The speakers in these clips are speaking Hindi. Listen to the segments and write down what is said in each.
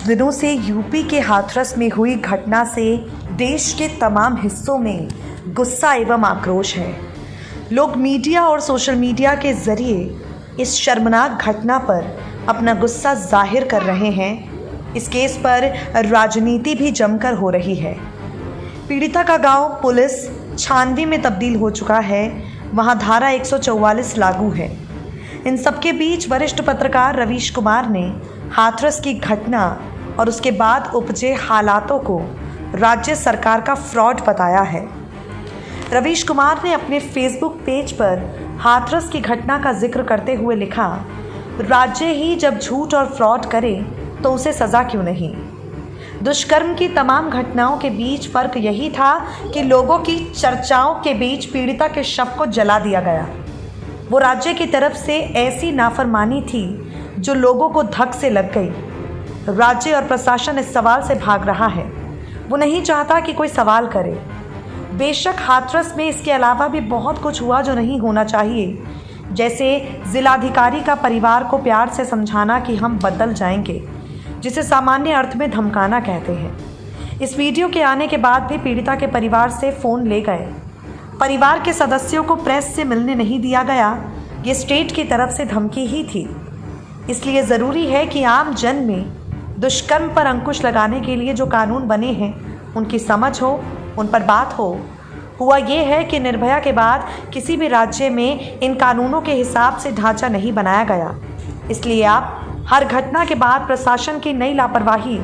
कुछ दिनों से यूपी के हाथरस में हुई घटना से देश के तमाम हिस्सों में गुस्सा एवं आक्रोश है। लोग मीडिया और सोशल मीडिया के जरिए इस शर्मनाक घटना पर अपना गुस्सा जाहिर कर रहे हैं। इस केस पर राजनीति भी जमकर हो रही है। पीड़िता का गांव पुलिस छानवी में तब्दील हो चुका है। वहां धारा 144 लागू है। इन सबके बीच वरिष्ठ पत्रकार रवीश कुमार ने हाथरस की घटना और उसके बाद उपजे हालातों को राज्य सरकार का फ्रॉड बताया है। रवीश कुमार ने अपने फेसबुक पेज पर हाथरस की घटना का जिक्र करते हुए लिखा, राज्य ही जब झूठ और फ्रॉड करे तो उसे सज़ा क्यों नहीं। दुष्कर्म की तमाम घटनाओं के बीच फ़र्क यही था कि लोगों की चर्चाओं के बीच पीड़िता के शव को जला दिया गया। वो राज्य की तरफ से ऐसी नाफरमानी थी जो लोगों को धक से लग गई। राज्य और प्रशासन इस सवाल से भाग रहा है। वो नहीं चाहता कि कोई सवाल करे। बेशक हाथरस में इसके अलावा भी बहुत कुछ हुआ जो नहीं होना चाहिए, जैसे जिलाधिकारी का परिवार को प्यार से समझाना कि हम बदल जाएंगे, जिसे सामान्य अर्थ में धमकाना कहते हैं। इस वीडियो के आने के बाद भी पीड़िता के परिवार से फ़ोन ले गए। परिवार के सदस्यों को प्रेस से मिलने नहीं दिया गया। ये स्टेट की तरफ से धमकी ही थी। इसलिए ज़रूरी है कि आम जन में दुष्कर्म पर अंकुश लगाने के लिए जो कानून बने हैं उनकी समझ हो, उन पर बात हो। हुआ ये है कि निर्भया के बाद किसी भी राज्य में इन कानूनों के हिसाब से ढांचा नहीं बनाया गया। इसलिए आप हर घटना के बाद प्रशासन की नई लापरवाही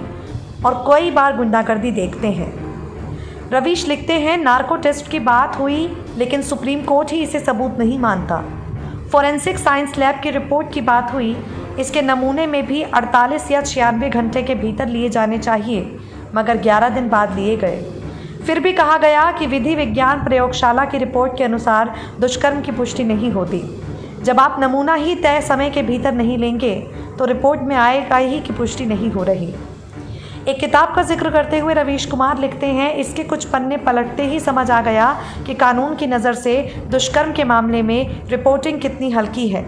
और कई बार गुंडागर्दी देखते हैं। रवीश लिखते हैं, नार्को टेस्ट की बात हुई लेकिन सुप्रीम कोर्ट ही इसे सबूत नहीं मानता। फॉरेंसिक साइंस लैब की रिपोर्ट की बात हुई, इसके नमूने में भी 48 या 96 घंटे के भीतर लिए जाने चाहिए, मगर 11 दिन बाद लिए गए। फिर भी कहा गया कि विधि विज्ञान प्रयोगशाला की रिपोर्ट के अनुसार दुष्कर्म की पुष्टि नहीं होती। जब आप नमूना ही तय समय के भीतर नहीं लेंगे तो रिपोर्ट में आएगा ही कि पुष्टि नहीं हो रही। एक किताब का जिक्र करते हुए रवीश कुमार लिखते हैं, इसके कुछ पन्ने पलटते ही समझ आ गया कि कानून की नज़र से दुष्कर्म के मामले में रिपोर्टिंग कितनी हल्की है।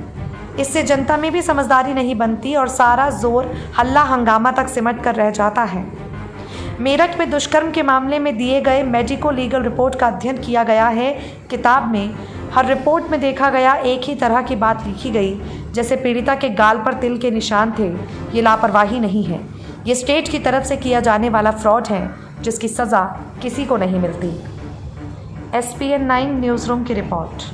इससे जनता में भी समझदारी नहीं बनती और सारा जोर हल्ला हंगामा तक सिमट कर रह जाता है। मेरठ में दुष्कर्म के मामले में दिए गए मेडिको लीगल रिपोर्ट का अध्ययन किया गया है। किताब में हर रिपोर्ट में देखा गया एक ही तरह की बात लिखी गई, जैसे पीड़िता के गाल पर तिल के निशान थे। ये लापरवाही नहीं है, ये स्टेट की तरफ से किया जाने वाला फ्रॉड है जिसकी सज़ा किसी को नहीं मिलती। SPN 9 न्यूज़ रूम की रिपोर्ट।